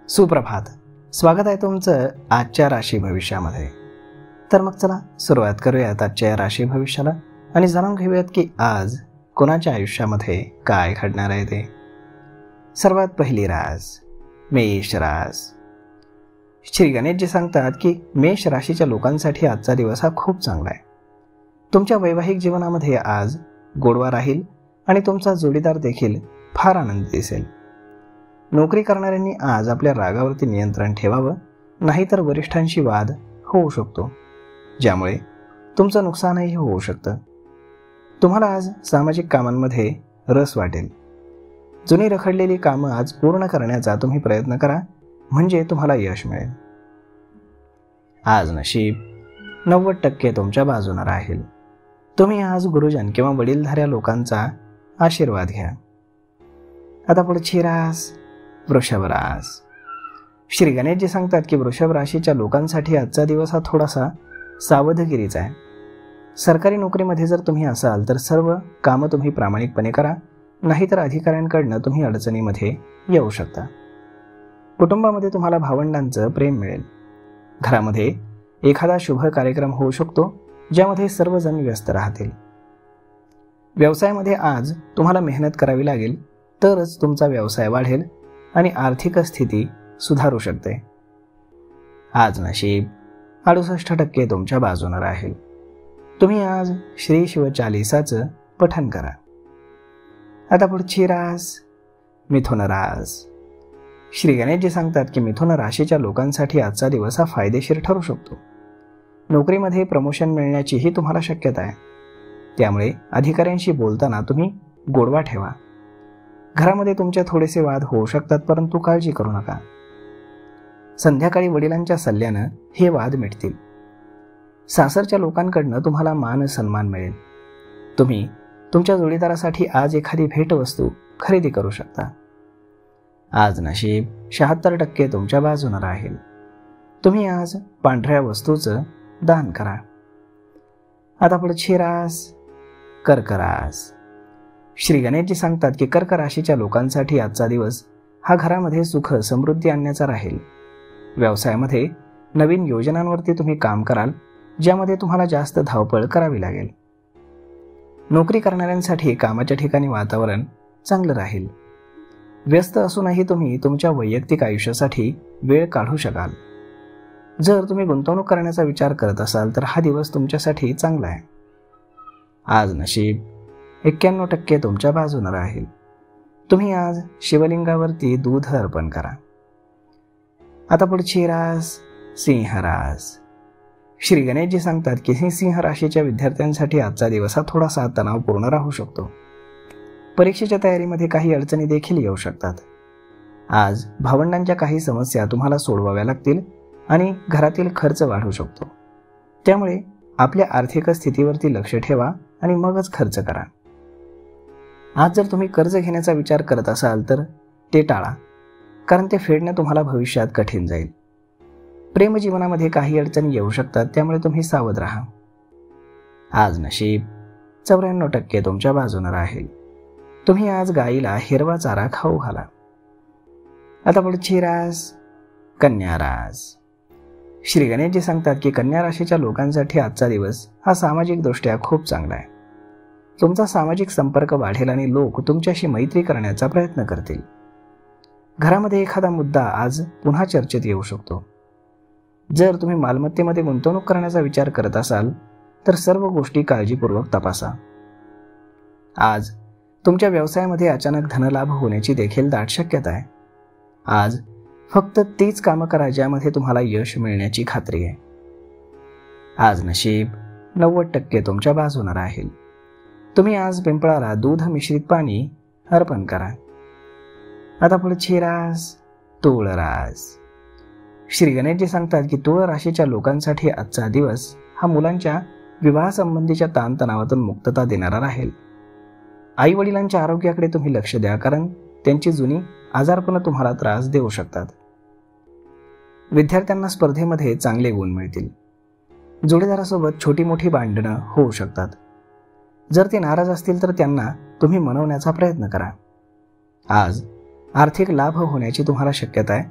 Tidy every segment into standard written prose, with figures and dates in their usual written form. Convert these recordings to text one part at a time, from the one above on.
सुप्रभात. स्वागत आहे तुमचं आजच्या राशी भविष्यामध्ये. तर मग चला सुरुवात करूयात आजच्या या राशी भविष्याला आणि जाणून घेऊयात की आज कोणाच्या आयुष्यामध्ये काय घडणार आहे ते. सर्वात पहिली रास मेष रास. श्री गणेशजी सांगतात की मेष राशीच्या लोकांसाठी आजचा दिवस हा खूप चांगला आहे. तुमच्या वैवाहिक जीवनामध्ये आज गोडवा राहील आणि तुमचा जोडीदार देखील फार आनंदी दिसेल. नोकरी करणाऱ्यांनी आज आपल्या रागावरती नियंत्रण ठेवावं, नाहीतर वरिष्ठांशी वाद होऊ शकतो, ज्यामुळे तुमचं नुकसानही होऊ शकतं. तुम्हाला आज सामाजिक कामांमध्ये रस वाटेल. जुनी रखडलेली कामं आज पूर्ण करण्याचा तुम्ही प्रयत्न करा, म्हणजे तुम्हाला यश मिळेल. आज नशीब 90% तुमच्या बाजूने राहील. तुम्ही आज गुरुजन किंवा वडीलधाऱ्या लोकांचा आशीर्वाद घ्या. आता पुढची रास वृषभ रास. श्री गणेशजी सांगतात की वृषभ राशीच्या लोकांसाठी आजचा दिवस हा थोडासा सावधगिरीचा आहे. सरकारी नोकरीमध्ये जर तुम्ही असाल तर सर्व कामं तुम्ही प्रामाणिकपणे करा, नाहीतर अधिकाऱ्यांकडनं तुम्ही अडचणीमध्ये येऊ शकता. कुटुंबामध्ये तुम्हाला भावंडांचं प्रेम मिळेल. घरामध्ये एखादा शुभ कार्यक्रम होऊ शकतो, ज्यामध्ये सर्वजण व्यस्त राहतील. व्यवसायामध्ये आज तुम्हाला मेहनत करावी लागेल, तरच तुमचा व्यवसाय वाढेल आणि आर्थिक स्थिती सुधारू शकते. आज नशीब 68% तुमच्या बाजूने राहील. तुम्ही आज श्री शिवचालीसाचं पठण करा. आता पुढची रास मिथुन रास. श्री गणेशजी सांगतात की मिथुन राशीच्या लोकांसाठी आजचा दिवस हा फायदेशीर ठरू शकतो. नोकरीमध्ये प्रमोशन मिळण्याचीही तुम्हाला शक्यता आहे, त्यामुळे अधिकाऱ्यांशी बोलताना तुम्ही गोडवा ठेवा. घरामध्ये तुमचे थोडेसे वाद होऊ शकतात, परंतु काळजी करू नका. संध्याकाळी वडिलांच्या सल्ल्यानं हे वाद मिटतील. सासरच्या लोकांकडनं तुम्हाला मान सन्मान मिळेल. तुम्ही तुमच्या जोडीदारासाठी आज एखादी भेटवस्तू खरेदी करू शकता. आज नशीब 76% तुमच्या बाजूने राहील. तुम्ही आज पांढऱ्या वस्तूचं दान करा. आता पुढची रास कर्क रास. श्री गणेशजी सांगतात की कर्क राशीच्या लोकांसाठी आजचा दिवस हा घरामध्ये सुख समृद्धी आणण्याचा राहील. व्यवसायामध्ये नवीन योजनांवरती तुम्ही काम कराल, ज्यामध्ये तुम्हाला जास्त धावपळ करावी लागेल. नोकरी करणाऱ्यांसाठी कामाच्या ठिकाणी वातावरण चांगलं राहील. व्यस्त असूनही तुम्ही तुमच्या वैयक्तिक आयुष्यासाठी वेळ काढू शकाल. जर तुम्ही गुंतवणूक करण्याचा विचार करत असाल तर हा दिवस तुमच्यासाठी चांगला आहे. आज नशीब 91% तुमच्या बाजूने राहील. तुम्ही आज शिवलिंगावरती दूध अर्पण करा. आता पुढची रास सिंह रास. श्री गणेशजी सांगतात की सिंह राशीच्या विद्यार्थ्यांसाठी आजचा दिवस हा थोडासा तणावपूर्ण राहू शकतो. परीक्षेच्या तयारीमध्ये काही अडचणी देखील येऊ शकतात. आज भावंडांच्या काही समस्या तुम्हाला सोडवाव्या लागतील आणि घरातील खर्च वाढू शकतो. त्यामुळे आपल्या आर्थिक स्थितीवरती लक्ष ठेवा आणि मगच खर्च करा. आज जर तुम्ही कर्ज घेण्याचा विचार करत असाल तर ते टाळा, कारण ते फेडणं तुम्हाला भविष्यात कठीण जाईल. प्रेमजीवनामध्ये काही अडचणी येऊ शकतात, त्यामुळे तुम्ही सावध राहा. आज नशीब 94% तुमच्या बाजूने राहील. तुम्ही आज गाईला हिरवा चारा खाऊ घाला. आता पुढची रास कन्या रास. श्री गणेशजी सांगतात की कन्या राशीच्या लोकांसाठी आजचा दिवस हा सामाजिकदृष्ट्या खूप चांगला आहे. तुमचा सामाजिक संपर्क वाढेल आणि लोक तुमच्याशी मैत्री करण्याचा प्रयत्न करतील. घरामध्ये एखादा मुद्दा आज पुन्हा चर्चेत येऊ शकतो. जर तुम्ही मालमत्तेमध्ये गुंतवणूक करण्याचा विचार करत असाल तर सर्व गोष्टी काळजीपूर्वक तपासा. आज तुमच्या व्यवसायामध्ये अचानक धनलाभ होण्याची देखील दाट शक्यता आहे. आज फक्त तीच कामं करा ज्यामध्ये तुम्हाला यश मिळण्याची खात्री आहे. आज नशीब 90% तुमच्या बाजूने राहील. तुम्ही आज पिंपळाला दूध मिश्रित पाणी अर्पण करा. आता पुढची रास तुळ रास. श्री गणेशजी सांगतात की तुळ राशीच्या लोकांसाठी आजचा दिवस हा मुलांच्या विवाहासंबंधीच्या ताणतणावातून मुक्तता देणारा राहील. आई वडिलांच्या आरोग्याकडे तुम्ही लक्ष द्या, कारण त्यांची जुनी आजारपण तुम्हाला त्रास देऊ शकतात. विद्यार्थ्यांना स्पर्धेमध्ये चांगले गुण मिळतील. जोडीदारासोबत छोटी मोठी भांडणं होऊ शकतात. जर ते नाराज असतील तर त्यांना तुम्ही मनवण्याचा प्रयत्न करा. आज आर्थिक लाभ होण्याची तुम्हाला शक्यता आहे,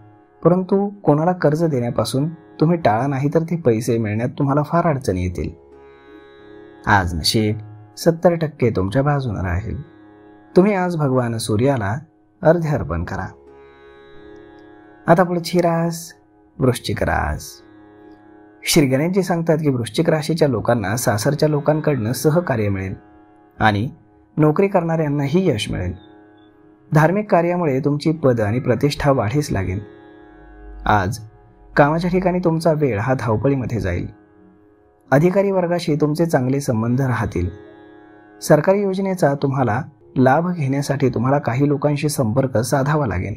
परंतु कोणाला कर्ज देण्यापासून तुम्ही टाळा, नाही तर ते पैसे मिळण्यात तुम्हाला फार अडचणी येतील. आज नशीब 70% तुमच्या बाजूने राहील. तुम्ही आज भगवान सूर्याला अर्घ्य अर्पण करा. आता पुढची रास वृश्चिक रास. श्री गणेशजी सांगतात की वृश्चिक राशीच्या लोकांना सासरच्या लोकांकडनं सहकार्य मिळेल आणि नोकरी करणाऱ्यांनाही यश मिळेल. धार्मिक कार्यामुळे तुमची पद आणि प्रतिष्ठा वाढीस लागेल. आज कामाच्या ठिकाणी तुमचा वेळ हा धावपळीमध्ये जाईल. अधिकारी वर्गाशी तुमचे चांगले संबंध राहतील. सरकारी योजनेचा तुम्हाला लाभ घेण्यासाठी तुम्हाला काही लोकांशी संपर्क साधावा लागेल.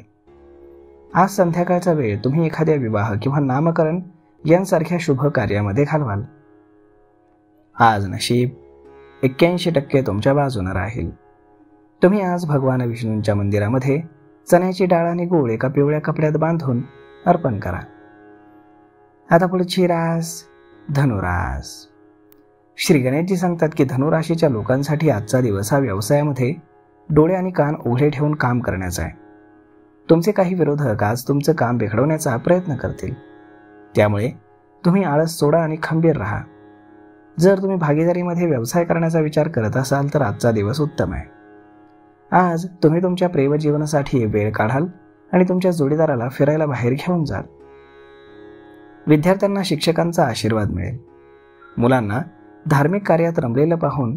आज संध्याकाळचा वेळ तुम्ही एखाद्या विवाह किंवा नामकरण यांसारख्या शुभ कार्यामध्ये घालवाल. आज नशीब 81% तुमच्या बाजूने राहील. तुम्ही आज भगवान विष्णूंच्या मंदिरामध्ये चण्याची डाळ आणि गूळ एका पिवळ्या कपड्यात बांधून अर्पण करा. आता पुढची रास धनुरास. श्री गणेशजी सांगतात की धनुराशीच्या लोकांसाठी आजचा दिवस हा व्यवसायामध्ये डोळे आणि कान उघडे ठेवून काम करण्याचा आहे. तुमचे काही विरोधक आज तुमचं काम बिघडवण्याचा प्रयत्न करतील. त्यामुळे तुम्ही आळस सोडा आणि खंबीर राहा. जर तुम्ही भागीदारीमध्ये व्यवसाय करण्याचा विचार करत असाल तर आजचा दिवस उत्तम आहे. आज तुम्ही तुमच्या प्रेमजीवनासाठी वेळ काढाल आणि तुमच्या जोडीदाराला फिरायला बाहेर घेऊन जाल. विद्यार्थ्यांना शिक्षकांचा आशीर्वाद मिळेल. मुलांना धार्मिक कार्यात रमलेलं पाहून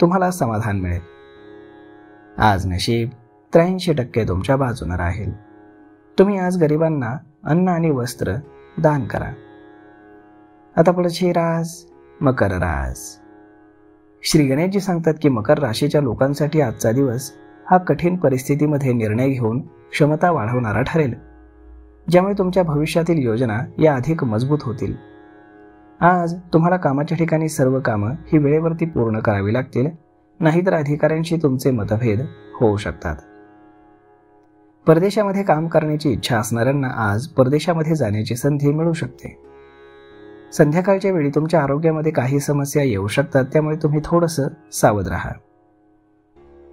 तुम्हाला समाधान मिळेल. आज नशीब 83% तुमच्या बाजूने राहील. तुम्ही आज गरिबांना अन्न आणि वस्त्र दान करा. आता पुढची रास मकर रास. श्री गणेशजी सांगतात की मकर राशीच्या लोकांसाठी आजचा दिवस हा कठीण परिस्थितीमध्ये निर्णय घेऊन क्षमता वाढवणारा ठरेल, ज्यामुळे तुमच्या भविष्यातील योजना या अधिक मजबूत होतील. आज तुम्हाला कामाच्या ठिकाणी सर्व कामं ही वेळेवरती पूर्ण करावी लागतील, नाहीतर अधिकाऱ्यांशी तुमचे मतभेद होऊ शकतात. परदेशामध्ये काम करण्याची इच्छा असणाऱ्यांना आज परदेशामध्ये जाण्याची संधी मिळू शकते. संध्याकाळच्या वेळी तुमच्या आरोग्यामध्ये काही समस्या येऊ शकतात, त्यामुळे तुम्ही थोडंसं सावध राहा.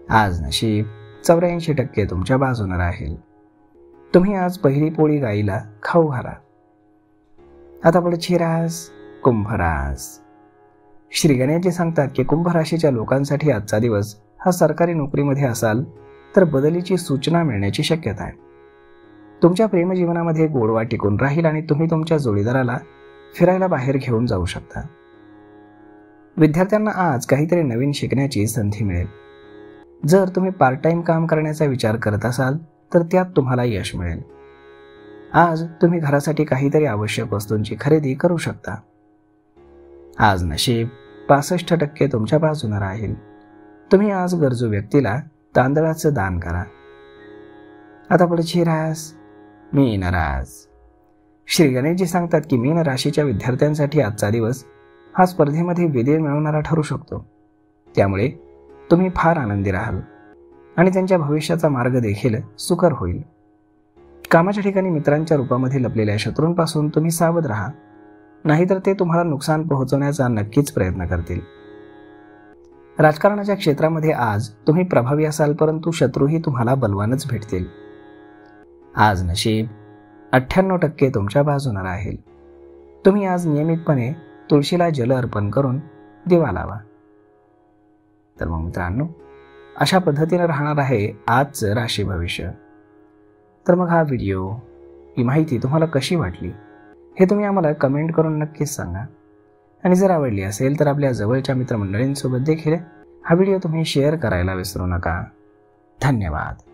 आज नशीब 84% तुमच्या बाजूने राहील. तुम्ही आज पहिली पोळी गाईला खाऊ घाला. आता पुढची रास कुंभ रास. श्री गणेशजी सांगतात की कुंभ राशीच्या लोकांसाठी आजचा दिवस हा सरकारी नोकरीमध्ये असाल तर बदलीची सूचना मिळण्याची शक्यता आहे. तुमच्या प्रेमजीवनामध्ये गोडवा टिकून राहील आणि तुम्ही तुमच्या जोडीदाराला फिरायला बाहेर घेऊन जाऊ शकता. विद्यार्थ्यांना आज काहीतरी नवीन शिकण्याची संधी मिळेल. जर तुम्ही पार्ट टाइम काम करण्याचा विचार करत असाल तर त्यात तुम्हाला यश मिळेल. आज तुम्ही घरासाठी काहीतरी आवश्यक वस्तूंची खरेदी करू शकता. आज नशीब 65% तुमच्या बाजूने राहील. तुम्ही आज गरजू व्यक्तीला तांदळाचं दान करा. आता पुढची रास मीन रास. श्री गणेशजी सांगतात की मीन राशीच्या विद्यार्थ्यांसाठी आजचा दिवस हा स्पर्धेमध्ये विजय मिळवणारा ठरू शकतो. त्यामुळे तुम्ही फार आनंदी राहाल आणि त्यांच्या भविष्याचा मार्ग देखील सुकर होईल. कामाच्या ठिकाणी मित्रांच्या रूपामध्ये लपलेल्या शत्रूंपासून तुम्ही सावध राहा, नाहीतर ते तुम्हाला नुकसान पोहोचवण्याचा नक्कीच प्रयत्न करतील. राजकारणाच्या क्षेत्रामध्ये आज तुम्ही प्रभावी असाल, परंतु शत्रूही तुम्हाला बलवानच भेटतील. आज नशीब 98% तुमच्या बाजूने राहील. तुम्ही आज नियमितपणे तुळशीला जल अर्पण करून दिवा लावा. तर मग मित्रांनो, अशा पद्धतीने राहणार आहे आजचं राशी भविष्य. तर मग हा व्हिडिओ, ही माहिती तुम्हाला कशी वाटली हे तुम्ही आम्हाला कमेंट करून नक्कीच सांगा. आणि जर आवडली असेल तर आपल्या जवळच्या मित्रमंडळींसोबत देखील हा व्हिडिओ तुम्ही शेअर करायला विसरू नका. धन्यवाद.